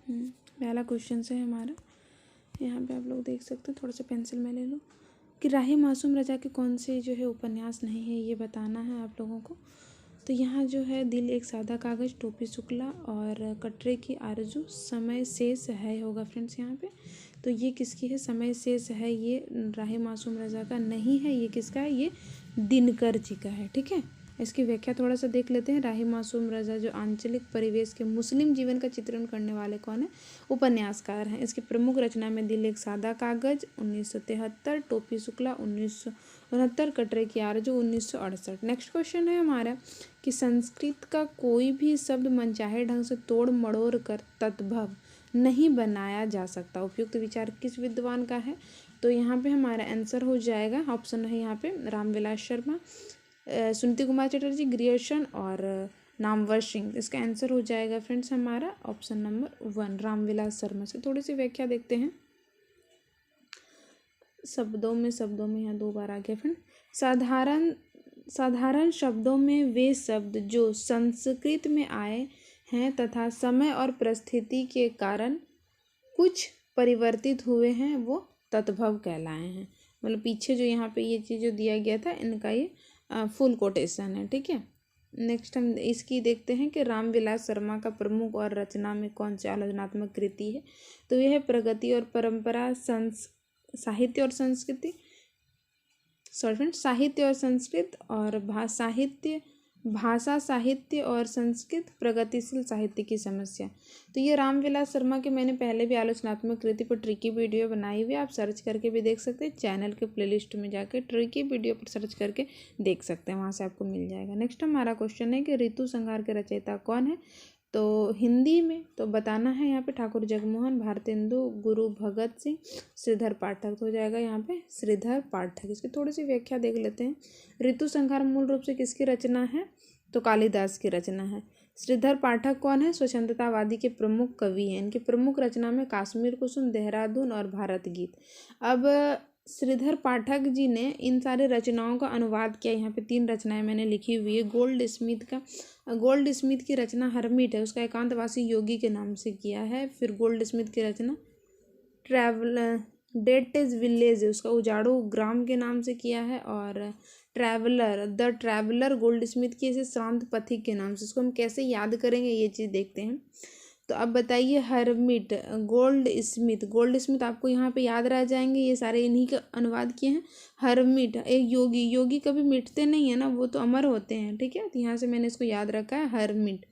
पहला क्वेश्चन है हमारा, यहाँ पे आप लोग देख सकते हैं, थोड़ा सा पेंसिल में ले लो, कि राही मासूम रजा के कौन से जो है उपन्यास नहीं है, ये बताना है आप लोगों को। तो यहाँ जो है दिल एक सादा कागज़, टोपी शुक्ला और कटरे की आरजू, समय शेष है होगा फ्रेंड्स यहाँ पे। तो ये किसकी है, समय शेष है, ये राही मासूम रजा का नहीं है। ये किसका है, ये दिनकर जी का है। ठीक है, इसकी व्याख्या थोड़ा सा देख लेते हैं। राही मासूम रजा जो आंचलिक परिवेश के मुस्लिम जीवन का चित्रण करने वाले कौन है, उपन्यासकार हैं। इसकी प्रमुख रचना में दिल एक सादा कागज 1973, टोपी शुक्ला 1969, कटरे की आरजू 1968। नेक्स्ट क्वेश्चन है हमारा कि संस्कृत का कोई भी शब्द मनचाहे ढंग से तोड़ मड़ोड़ कर तद्भव नहीं बनाया जा सकता, उपयुक्त विचार किस विद्वान का है। तो यहाँ पे हमारा आंसर हो जाएगा, ऑप्शन है यहाँ पे रामविलास शर्मा, सुनीति कुमार चटर्जी, ग्रियर्सन और नामवर सिंह। इसका आंसर हो जाएगा फ्रेंड्स हमारा ऑप्शन नंबर 1 रामविलास शर्मा से। थोड़ी सी व्याख्या देखते हैं शब्दों में यहाँ 2 बार आ गया फ्रेंड। साधारण शब्दों में वे शब्द जो संस्कृत में आए हैं तथा समय और परिस्थिति के कारण कुछ परिवर्तित हुए हैं वो तद्भव कहलाए हैं। मतलब पीछे जो यहाँ पे ये चीज़ जो दिया गया था इनका ये फुल कोटेशन है। ठीक है, नेक्स्ट हम इसकी देखते हैं कि रामविलास शर्मा का प्रमुख और रचना में कौन सी आलोचनात्मक कृति है। तो यह है प्रगति और परंपरा, साहित्य और संस्कृति, साहित्य और संस्कृत और भाषा साहित्य और संस्कृत, प्रगतिशील साहित्य की समस्या। तो ये रामविलास शर्मा के मैंने पहले भी आलोचनात्मक कृति पर ट्रिकी वीडियो बनाई हुई है, आप सर्च करके भी देख सकते हैं। चैनल के प्लेलिस्ट में जाके ट्रिकी वीडियो पर सर्च करके देख सकते हैं, वहाँ से आपको मिल जाएगा। नेक्स्ट हमारा क्वेश्चन है कि ऋतु संहार के रचयिता कौन है। तो हिंदी में तो बताना है यहाँ पे ठाकुर जगमोहन, भारतेंदु, गुरु भगत सिंह, श्रीधर पाठक। तो हो जाएगा यहाँ पे श्रीधर पाठक। इसकी थोड़ी सी व्याख्या देख लेते हैं। ऋतु संहार मूल रूप से किसकी रचना है, तो कालिदास की रचना है। श्रीधर पाठक कौन है, स्वतंत्रतावादी के प्रमुख कवि हैं। इनकी प्रमुख रचना में काश्मीर कुसुम, देहरादून और भारत गीत। अब श्रीधर पाठक जी ने इन सारे रचनाओं का अनुवाद किया। यहाँ पे 3 रचनाएं मैंने लिखी हुई है। गोल्ड स्मिथ की रचना हरमिट है, उसका एकांतवासी योगी के नाम से किया है। फिर गोल्ड स्मिथ की रचना डेटेज विलेज है, उसका उजाड़ू ग्राम के नाम से किया है। और द ट्रैवलर गोल्ड स्मिथ की इसे शांत पथिक के नाम से। इसको हम कैसे याद करेंगे ये चीज़ देखते हैं। तो अब बताइए हरमिट, गोल्ड स्मिथ आपको यहाँ पे याद रह जाएंगे, ये सारे इन्हीं के अनुवाद किए हैं। हरमिट एक योगी कभी मिटते नहीं है ना, वो तो अमर होते हैं। ठीक है, तो यहाँ से मैंने इसको याद रखा है हरमिट।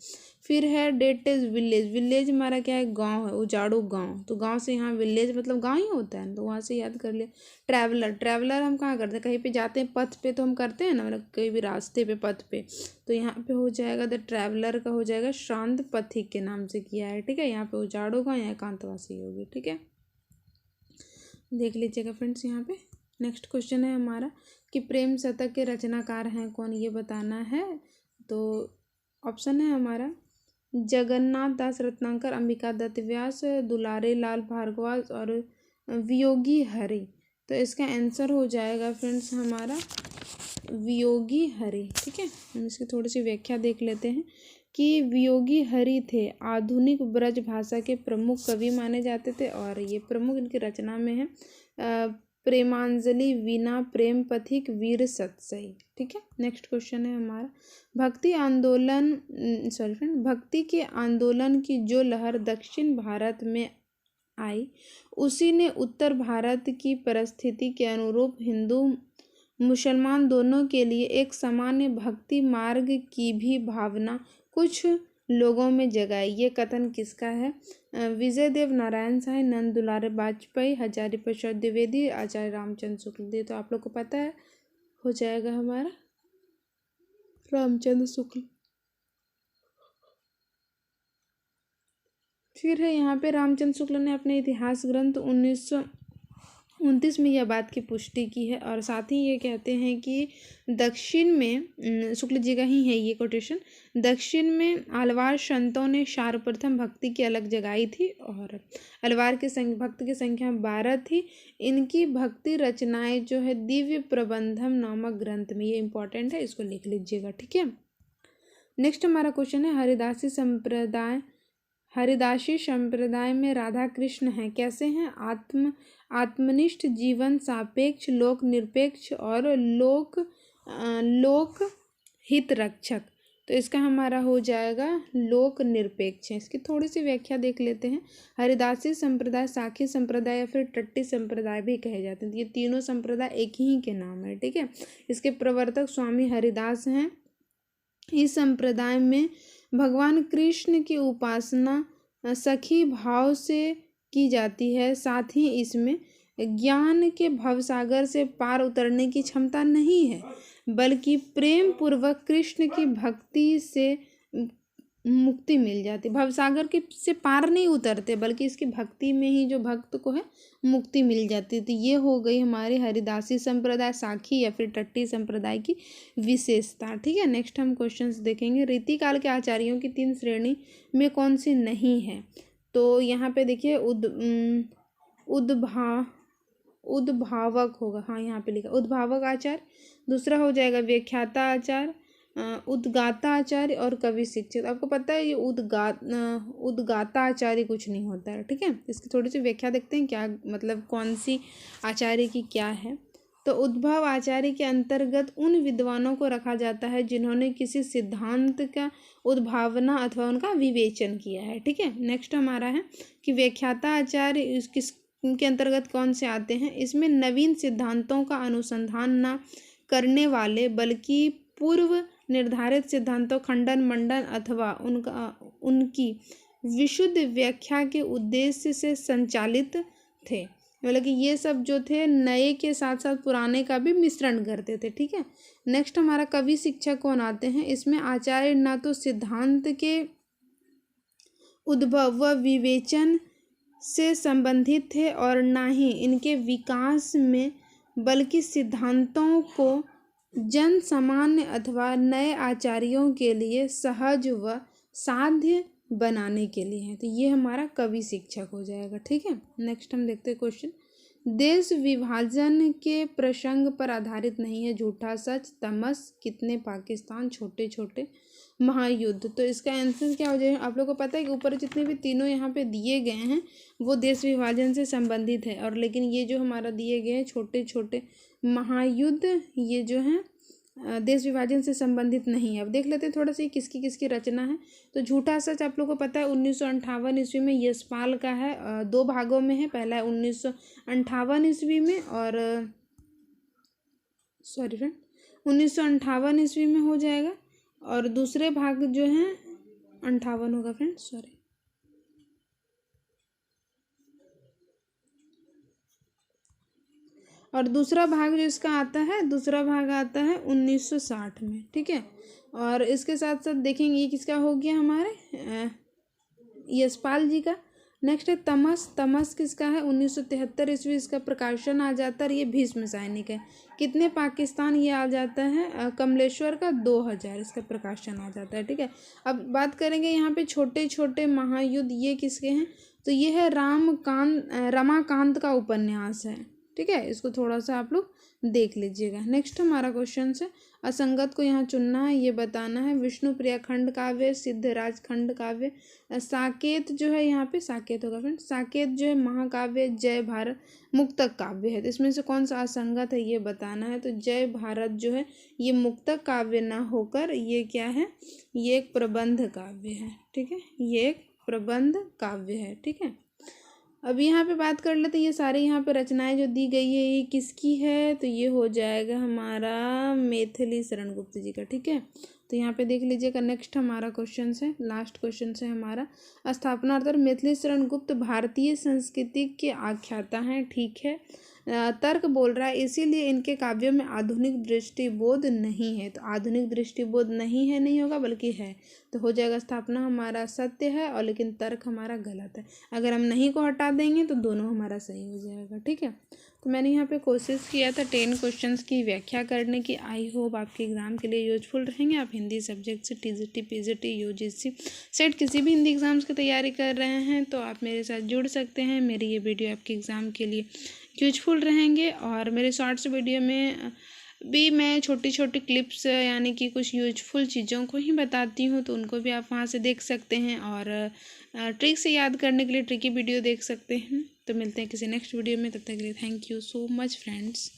फिर है डेटेज विलेज हमारा क्या है, गांव है, उजाड़ू गांव। तो गांव से यहाँ विलेज मतलब गांव ही होता है, तो वहाँ से याद कर लिया। ट्रैवलर हम कहाँ करते हैं, कहीं पे जाते हैं पथ पे तो हम करते हैं ना, मतलब कहीं भी रास्ते पे पथ पे। तो यहाँ पे हो जाएगा द ट्रैवलर का हो जाएगा शांत पथिक के नाम से किया है। ठीक है, यहाँ पे उजाड़ू गांव, यहाँ एकांतवासी होगी। ठीक है, देख लीजिएगा फ्रेंड्स। यहाँ पे नेक्स्ट क्वेश्चन है हमारा कि प्रेम शतक के रचनाकार हैं कौन, ये बताना है। तो ऑप्शन है हमारा जगन्नाथ दास रत्नाकर, अंबिका दत्त व्यास, दुलारे लाल भारद्वाज और वियोगी हरि। तो इसका आंसर हो जाएगा फ्रेंड्स हमारा वियोगी हरि। ठीक है, हम इसकी थोड़ी सी व्याख्या देख लेते हैं कि वियोगी हरि थे आधुनिक ब्रज भाषा के प्रमुख कवि माने जाते थे। और ये प्रमुख इनकी रचना में है प्रेमांजलि, वीणा, प्रेम पथिक, वीर सतसई। ठीक है, नेक्स्ट क्वेश्चन है हमारा भक्ति के आंदोलन की जो लहर दक्षिण भारत में आई उसी ने उत्तर भारत की परिस्थिति के अनुरूप हिंदू मुसलमान दोनों के लिए एक सामान्य भक्ति मार्ग की भी भावना कुछ लोगों में जगाई। ये कथन किसका है, विजय देव नारायण साय, नंद दुलारे वाजपेयी, हजारी प्रसाद द्विवेदी, आचार्य रामचंद्र शुक्ल। तो आप लोग को पता है, हो जाएगा हमारा रामचंद्र शुक्ल। फिर है यहाँ पे रामचंद्र शुक्ल ने अपने इतिहास ग्रंथ 1929 में यह बात की पुष्टि की है। और साथ ही ये कहते हैं कि दक्षिण में शुक्ल जी का ही है ये कोटेशन, दक्षिण में अलवार संतों ने सर्वप्रथम भक्ति की अलग जगाई थी और अलवार के भक्त की संख्या 12 थी। इनकी भक्ति रचनाएं जो है दिव्य प्रबंधम नामक ग्रंथ में, ये इंपॉर्टेंट है, इसको लिख लीजिएगा। ठीक है, नेक्स्ट हमारा क्वेश्चन है हरिदासी संप्रदाय में राधा कृष्ण हैं, कैसे हैं? आत्मनिष्ठ, जीवन सापेक्ष, लोक निरपेक्ष और लोक हित रक्षक। तो इसका हमारा हो जाएगा लोक निरपेक्ष है। इसकी थोड़ी सी व्याख्या देख लेते हैं। हरिदासी संप्रदाय, साखी संप्रदाय या फिर टट्टी संप्रदाय भी कहे जाते हैं। ये तीनों संप्रदाय एक ही के नाम है, ठीक है। इसके प्रवर्तक स्वामी हरिदास हैं। इस संप्रदाय में भगवान कृष्ण की उपासना सखी भाव से की जाती है। साथ ही इसमें ज्ञान के भवसागर से पार उतरने की क्षमता नहीं है, बल्कि प्रेम पूर्वक कृष्ण की भक्ति से मुक्ति मिल जाती। भवसागर के से पार नहीं उतरते, बल्कि इसकी भक्ति में ही जो भक्त को है मुक्ति मिल जाती। तो ये हो गई हमारे हरिदासी संप्रदाय, साखी या फिर टट्टी संप्रदाय की विशेषता, ठीक है। नेक्स्ट हम क्वेश्चंस देखेंगे। रीतिकाल के आचार्यों की 3 श्रेणी में कौन सी नहीं है? तो यहाँ पे देखिए उद्भावक होगा, हाँ यहाँ पे लिखा उद्भावक आचार्य। दूसरा हो जाएगा व्याख्याता आचार्य, उद्गाता आचार्य और कवि शिक्षक। आपको पता है ये उद्गाता आचार्य कुछ नहीं होता है, ठीक है। इसकी थोड़ी सी व्याख्या देखते हैं, क्या मतलब कौन सी आचार्य की क्या है। तो उद्भव आचार्य के अंतर्गत उन विद्वानों को रखा जाता है जिन्होंने किसी सिद्धांत का उद्भावना अथवा उनका विवेचन किया है, ठीक है। नेक्स्ट हमारा है कि व्याख्याता आचार्य के अंतर्गत कौन से आते हैं? इसमें नवीन सिद्धांतों का अनुसंधान न करने वाले, बल्कि पूर्व निर्धारित सिद्धांतों खंडन मंडन अथवा उनकी विशुद्ध व्याख्या के उद्देश्य से संचालित थे। मतलब कि ये सब जो थे नए के साथ साथ पुराने का भी मिश्रण करते थे, ठीक है। नेक्स्ट हमारा कवि शिक्षक कौन आते हैं? इसमें आचार्य न तो सिद्धांत के उद्भव व विवेचन से संबंधित थे और ना ही इनके विकास में, बल्कि सिद्धांतों को जन सामान्य अथवा नए आचार्यों के लिए सहज व साध्य बनाने के लिए है। तो ये हमारा कवि शिक्षक हो जाएगा, ठीक है। नेक्स्ट हम देखते हैं क्वेश्चन। देश विभाजन के प्रसंग पर आधारित नहीं है, झूठा सच, तमस, कितने पाकिस्तान, छोटे छोटे महायुद्ध। तो इसका आंसर क्या हो जाएगा? आप लोगों को पता है कि ऊपर जितने भी तीनों यहाँ पे दिए गए हैं वो देश विभाजन से संबंधित है, और लेकिन ये जो हमारा दिए गए हैं छोटे छोटे महायुद्ध, ये जो है देश विभाजन से संबंधित नहीं है। अब देख लेते हैं थोड़ा सा किसकी किसकी रचना है। तो झूठा सच आप लोगों को पता है 1958 ईस्वी में यशपाल का है, 2 भागों में है। पहला है 1958 ईस्वी में और 1958 ईस्वी में हो जाएगा, और दूसरे भाग जो हैं 58 होगा फ्रेंड, सॉरी। और दूसरा भाग जो इसका आता है, दूसरा भाग आता है 1960 में, ठीक है। और इसके साथ साथ देखेंगे ये किसका हो गया, हमारे यशपाल जी का। नेक्स्ट है तमस। तमस किसका है? 1973 ईस्वी इसका प्रकाशन आ जाता है, और ये भीष्म सैनिक है। कितने पाकिस्तान, ये आ जाता है कमलेश्वर का 2000 इसका प्रकाशन आ जाता है, ठीक है। अब बात करेंगे यहाँ पे छोटे छोटे महायुद्ध, ये किसके हैं? तो ये है रमाकांत का उपन्यास है, ठीक है। इसको थोड़ा सा आप लोग देख लीजिएगा। नेक्स्ट हमारा क्वेश्चन है असंगत को यहाँ चुनना है, ये बताना है। विष्णुप्रिया खंड काव्य, सिद्धराज खंड काव्य, साकेत जो है यहाँ पे साकेत होगा फ्रेंड। साकेत जो है महाकाव्य, जय भारत मुक्तक काव्य है। तो इसमें से कौन सा असंगत है ये बताना है। तो जय भारत जो है ये मुक्तक काव्य ना होकर ये क्या है, ये एक प्रबंध काव्य है, ठीक है। ये एक प्रबंध काव्य है, ठीक है। अब यहाँ पे बात कर लेते हैं, ये सारी यहाँ पे रचनाएं जो दी गई है ये किसकी है? तो ये हो जाएगा हमारा मैथिली शरण गुप्त जी का, ठीक है। तो यहाँ पे देख लीजिएगा। नेक्स्ट हमारा क्वेश्चन है, लास्ट क्वेश्चन है हमारा। स्थापनार्थ मैथिली शरण गुप्त भारतीय संस्कृति के आख्याता हैं, ठीक है। तर्क बोल रहा है इसीलिए इनके काव्यों में आधुनिक दृष्टिबोध नहीं है। तो आधुनिक दृष्टिबोध नहीं है, नहीं होगा बल्कि है, तो हो जाएगा स्थापना हमारा सत्य है, और लेकिन तर्क हमारा गलत है। अगर हम नहीं को हटा देंगे तो दोनों हमारा सही हो जाएगा, ठीक है। तो मैंने यहाँ पे कोशिश किया था 10 क्वेश्चंस की व्याख्या करने की। आई होप आपके एग्ज़ाम के लिए यूजफुल रहेंगे। आप हिंदी सब्जेक्ट से टीजीटी, पीजीटी, यूजीसी, सेट किसी भी हिंदी एग्ज़ाम्स की तैयारी कर रहे हैं तो आप मेरे साथ जुड़ सकते हैं। मेरी ये वीडियो आपके एग्ज़ाम के लिए यूजफुल रहेंगे, और मेरे शॉर्ट्स वीडियो में भी मैं छोटी छोटी क्लिप्स यानी कि कुछ यूजफुल चीज़ों को ही बताती हूँ, तो उनको भी आप वहाँ से देख सकते हैं। और ट्रिक से याद करने के लिए ट्रिकी वीडियो देख सकते हैं। तो मिलते हैं किसी नेक्स्ट वीडियो में, तब तक के लिए thank you so much friends.